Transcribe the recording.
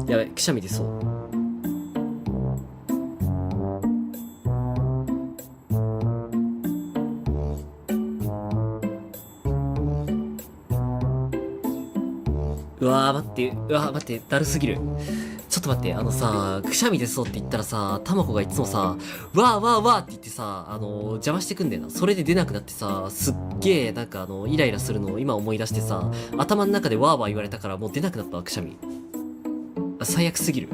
やべ、くしゃみ出そう。うわー待って、うわー待って、だるすぎる。ちょっと待って、くしゃみ出そうって言ったらさ、たまこがいつもさ、わーわーわーって言ってさ、邪魔してくんだよな。それで出なくなってさ、すっげー、イライラするのを今思い出してさ、頭の中でわーわー言われたからもう出なくなったわ、くしゃみ。最悪すぎる。